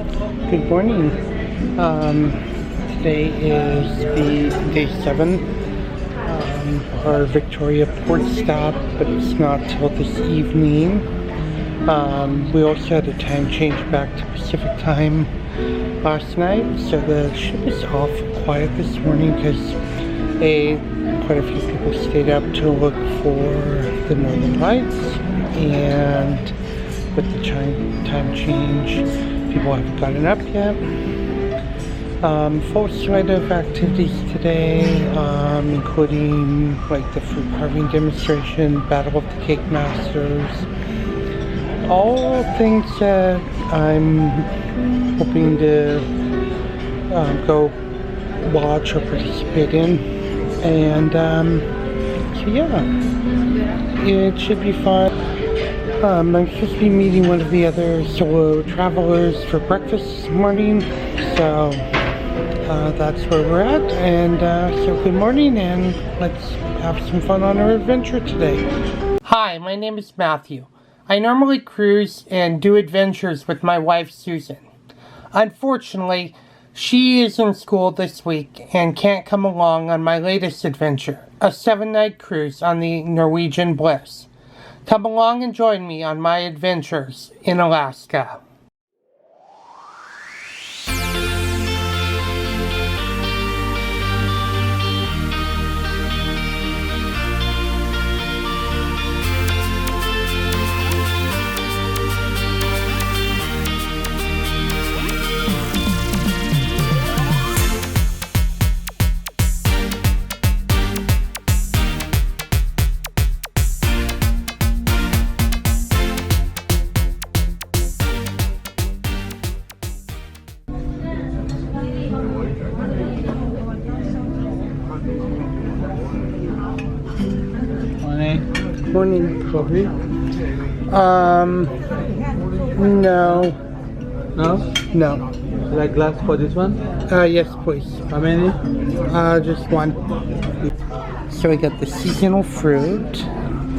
Good morning. Today is the day 7 our Victoria port stop, but it's not till this evening. We also had a time change back to Pacific time last night, so the ship is awful quiet this morning because quite a few people stayed up to look for the Northern Lights, and with the time change, people haven't gotten up yet. Full slate of activities today, including like the fruit carving demonstration, Battle of the Cake Masters, all things that I'm hoping to go watch or participate in, and so yeah, it should be fun. I'm supposed to be meeting one of the other solo travelers for breakfast this morning, so that's where we're at, and so good morning, and let's have some fun on our adventure today. Hi, my name is Matthew. I normally cruise and do adventures with my wife Susan. Unfortunately, she is in school this week and can't come along on my latest adventure, a 7-night cruise on the Norwegian Bliss. Come along and join me on my adventures in Alaska. Morning. Coffee? No. No? No. Like glass for this one? Yes, please. How many? Just one. So we got the seasonal fruit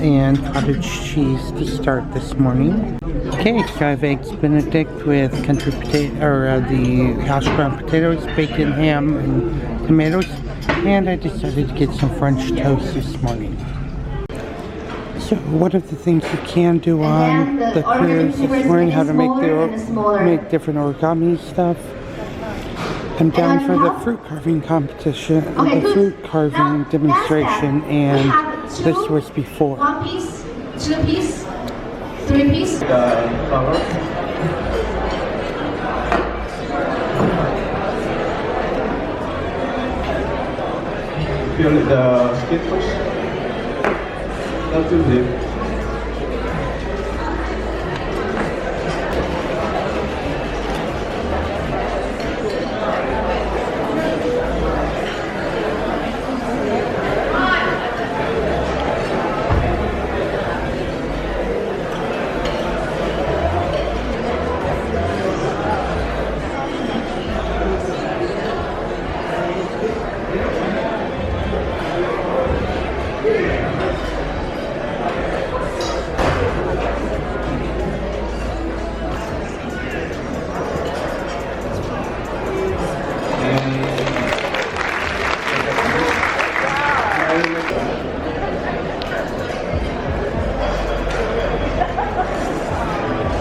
and cottage cheese to start this morning. Okay, so I have eggs Benedict with country potato, or the hash brown potatoes, bacon, ham, and tomatoes. And I decided to get some French toast this morning. So one of the things you can do on the cruise is learn how to make different origami stuff. I'm down for the fruit carving competition, the fruit carving demonstration, and this was before. 1 piece, 2 piece, 3 piece. Feel the skin first. Not too deep.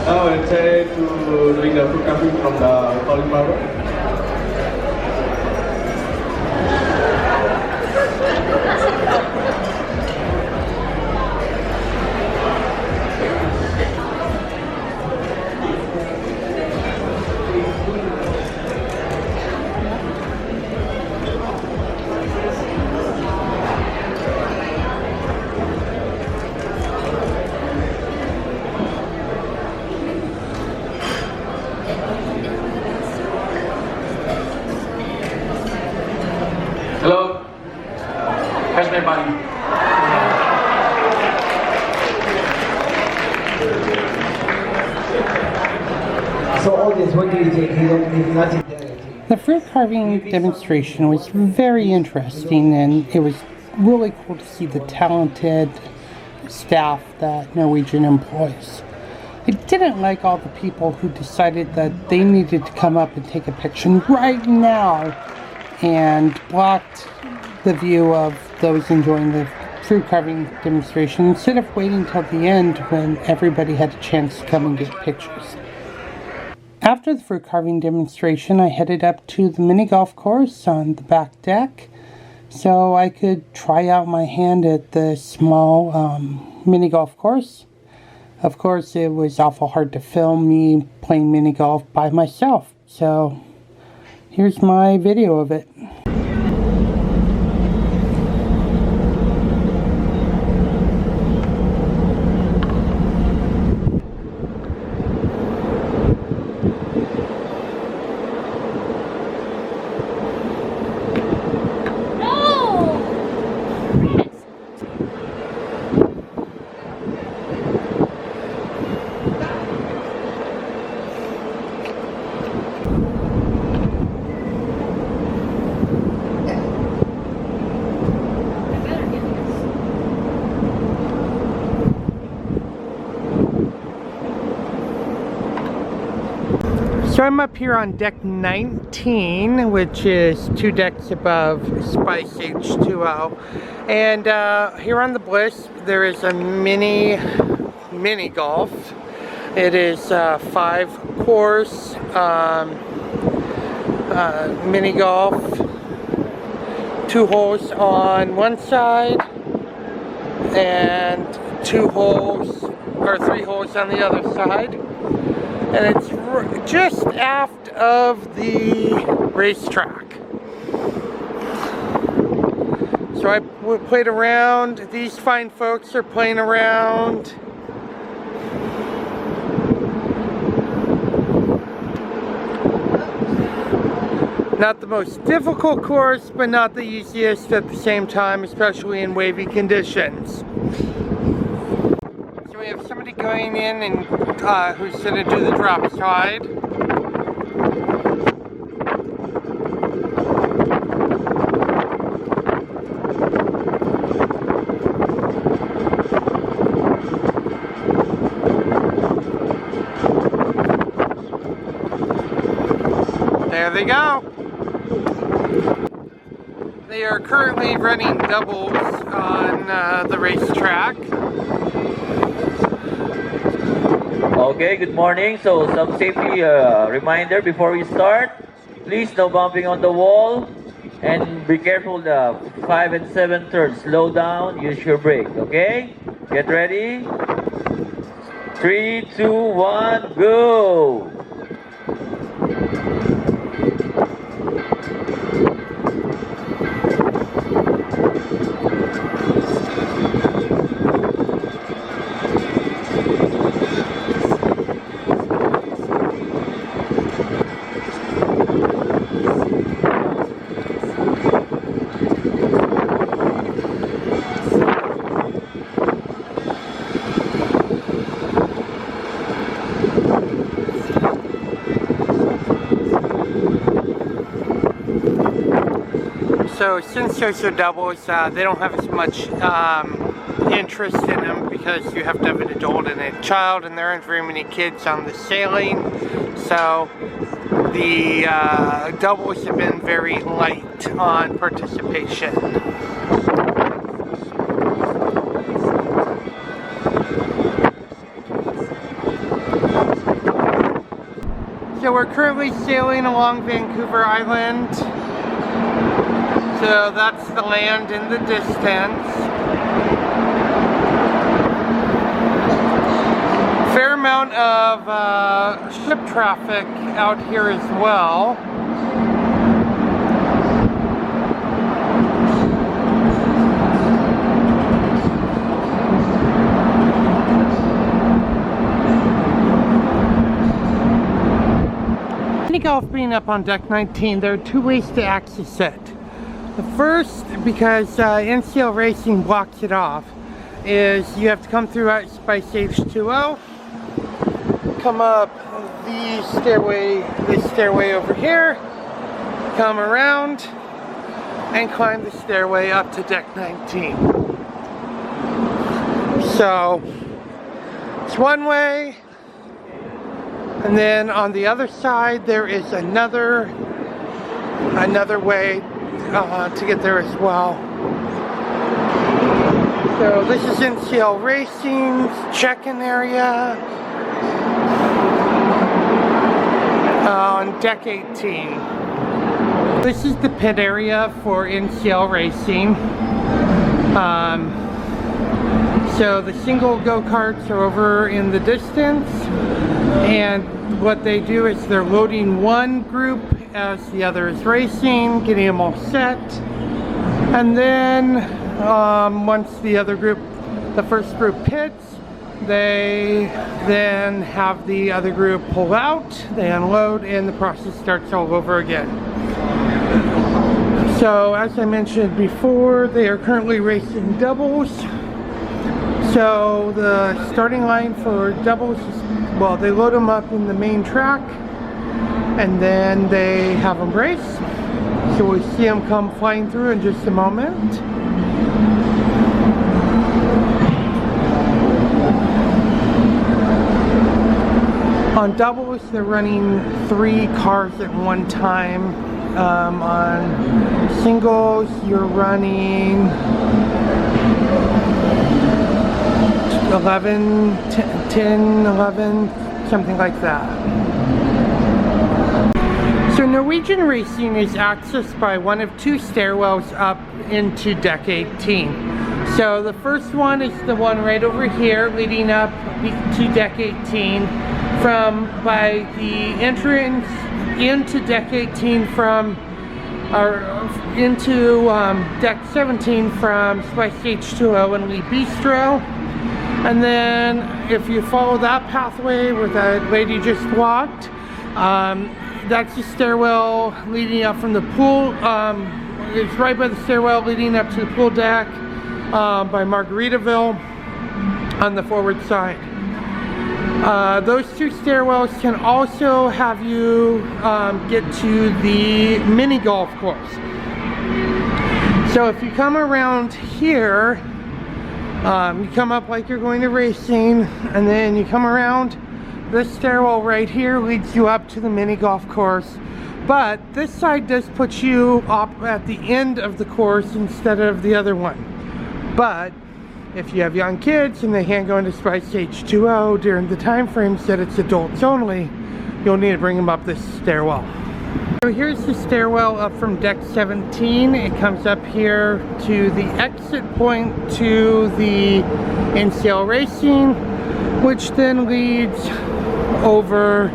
Now we'll try to doing the fruit carving from the cauliflower. Hello, how's my body? So audience, what do you think? If nothing there. The fruit carving demonstration was very interesting, and it was really cool to see the talented staff that Norwegian employs. I didn't like all the people who decided that they needed to come up and take a picture right now and blocked the view of those enjoying the fruit carving demonstration instead of waiting till the end when everybody had a chance to come and get pictures. After the fruit carving demonstration, I headed up to the mini golf course on the back deck so I could try out my hand at the small mini golf course. Of course, it was awful hard to film me playing mini golf by myself, so here's my video of it. So I'm up here on deck 19, which is 2 decks above Spice H2O. And here on the Bliss, there is a mini golf. It is 5-course mini golf. 2 holes on one side and 2 holes or 3 holes on the other side. And it's just aft of the racetrack. So I played around. These fine folks are playing around. Not the most difficult course, but not the easiest at the same time, especially in wavy conditions. So we have somebody going in and who's going to do the drop slide. There they go. They are currently running doubles on the racetrack. Okay, good morning. So some safety reminder before we start. Please no bumping on the wall and be careful the 5 and 7 turns. Slow down, use your brake, okay? Get ready. 3, 2, 1, go! So since those are doubles, they don't have as much interest in them because you have to have an adult and a child, and there aren't very many kids on the sailing. So the doubles have been very light on participation. So we're currently sailing along Vancouver Island. So that's the land in the distance. Fair amount of ship traffic out here as well. Mini golf being up on deck 19, there are 2 ways to access it. The first, because NCL Racing blocks it off, is you have to come through Spice H2O, come up the stairway over here, come around, and climb the stairway up to deck 19. So, it's one way, And then on the other side, there is another way to get there as well. So this is NCL Racing's check-in area on deck 18. This is the pit area for NCL Racing. So the single go-karts are over in the distance, and what they do is they're loading one group as the other is racing, getting them all set, and then once the other group, the first group pits, they then have the other group pull out, they unload, and the process starts all over again. So as I mentioned before, they are currently racing doubles. So the starting line for doubles is, well, they load them up in the main track and then they have them race. So we see them come flying through in just a moment. On doubles, they're running 3 cars at one time. On singles, you're running 11, 10, 11, something like that. So Norwegian Racing is accessed by one of 2 stairwells up into deck 18. So the first one is the one right over here leading up to deck 18 by the entrance into deck 18 into deck 17 from Spice H2O and Lee Bistro. And then if you follow that pathway where that lady just walked, that's the stairwell leading up from the pool. It's right by the stairwell leading up to the pool deck by Margaritaville on the forward side. Those 2 stairwells can also have you get to the mini golf course. So if you come around here, you come up like you're going to racing, and then you come around, this stairwell right here leads you up to the mini golf course. But this side does put you up at the end of the course instead of the other one. But if you have young kids and they can't go into Spice H2O during the time frames that it's adults only, you'll need to bring them up this stairwell. So here's the stairwell up from deck 17. It comes up here to the exit point to the NCL Racing, which then leads over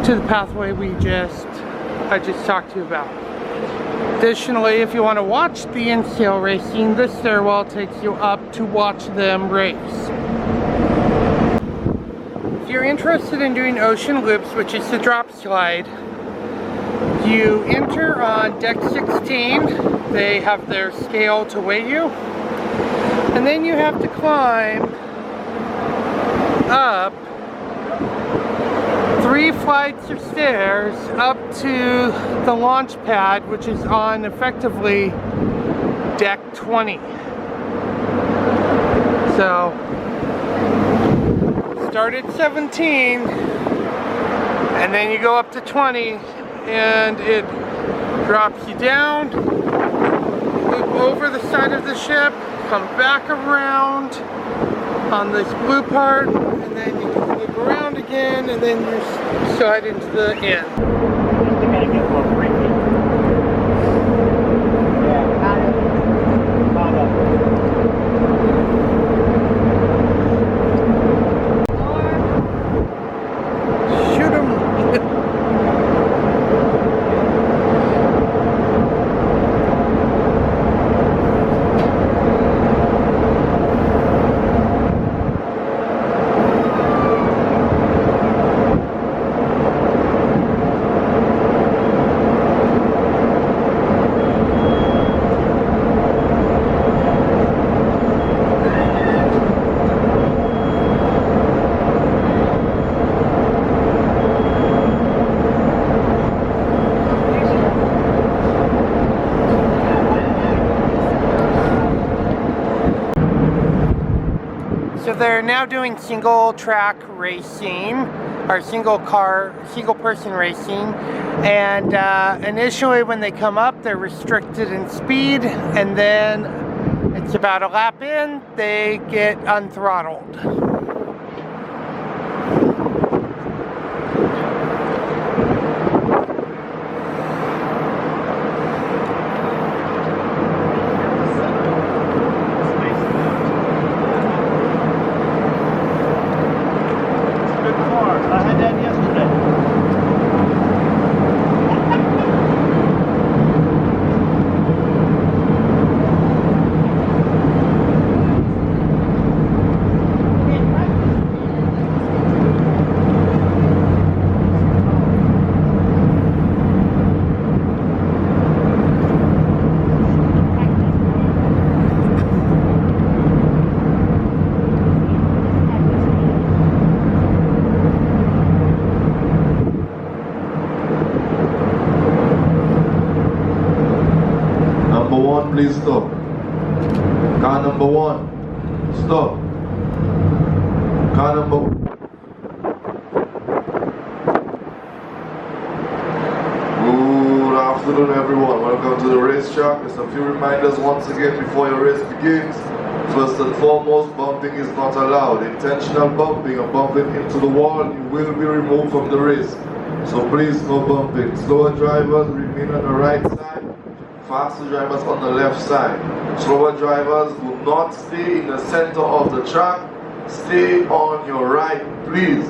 to the pathway I just talked to you about. Additionally, if you want to watch the NCL Racing, this stairwell takes you up to watch them race. If you're interested in doing ocean loops, which is the drop slide, you enter on deck 16. They have their scale to weigh you. And then you have to climb up 3 flights of stairs up to the launch pad, which is on effectively deck 20. So start at 17 and then you go up to 20 and it drops you down, loop over the side of the ship, come back around on this blue part, and then you can loop around again, and then you slide into the end. Shoot 'em! So they're now doing single track racing. are single person racing. And initially when they come up, they're restricted in speed, and then it's about a lap in, they get unthrottled. Please stop. Car number 1, stop. Car number 1. Good afternoon, everyone. Welcome to the racetrack. Just a few reminders once again before your race begins. First and foremost, bumping is not allowed. Intentional bumping or bumping into the wall, you will be removed from the race. So please, no bumping. Slower drivers remain on the right side. Faster drivers on the left side. Slower drivers do not stay in the center of the track. Stay on your right, please.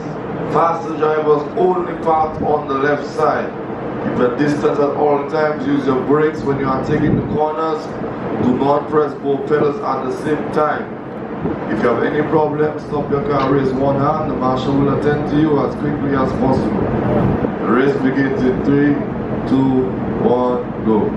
Faster drivers only park on the left side. Keep a distance at all times. Use your brakes when you are taking the corners. Do not press both pedals at the same time. If you have any problems, stop your car, raise one hand. The marshal will attend to you as quickly as possible. The race begins in 3, 2, 1, go.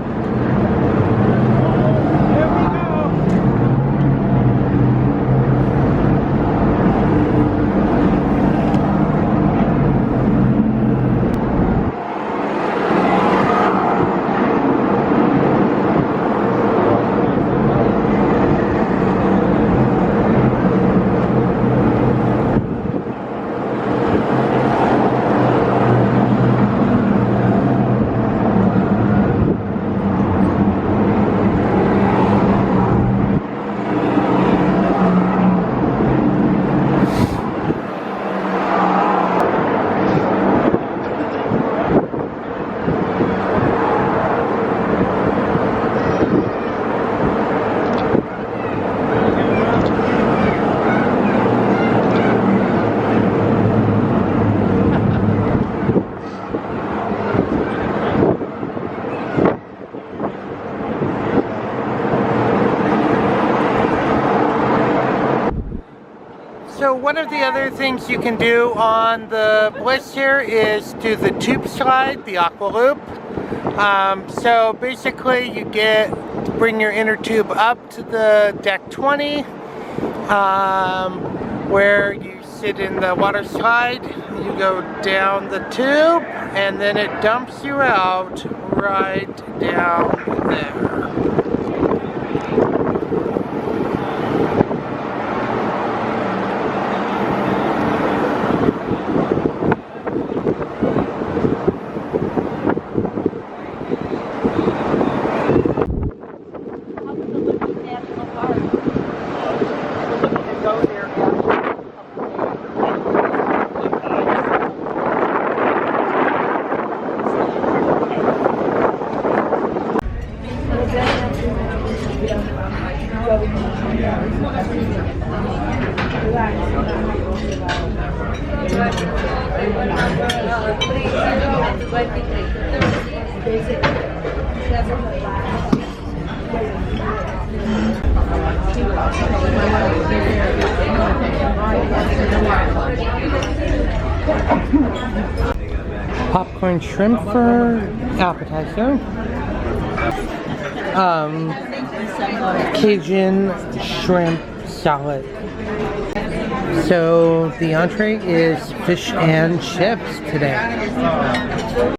So one of the other things you can do on the Bliss here is do the tube slide, the aqua loop. So basically you bring your inner tube up to the deck 20, where you sit in the water slide, you go down the tube, and then it dumps you out right down there. Popcorn shrimp for appetizer. Cajun shrimp salad. So the entree is fish and chips today.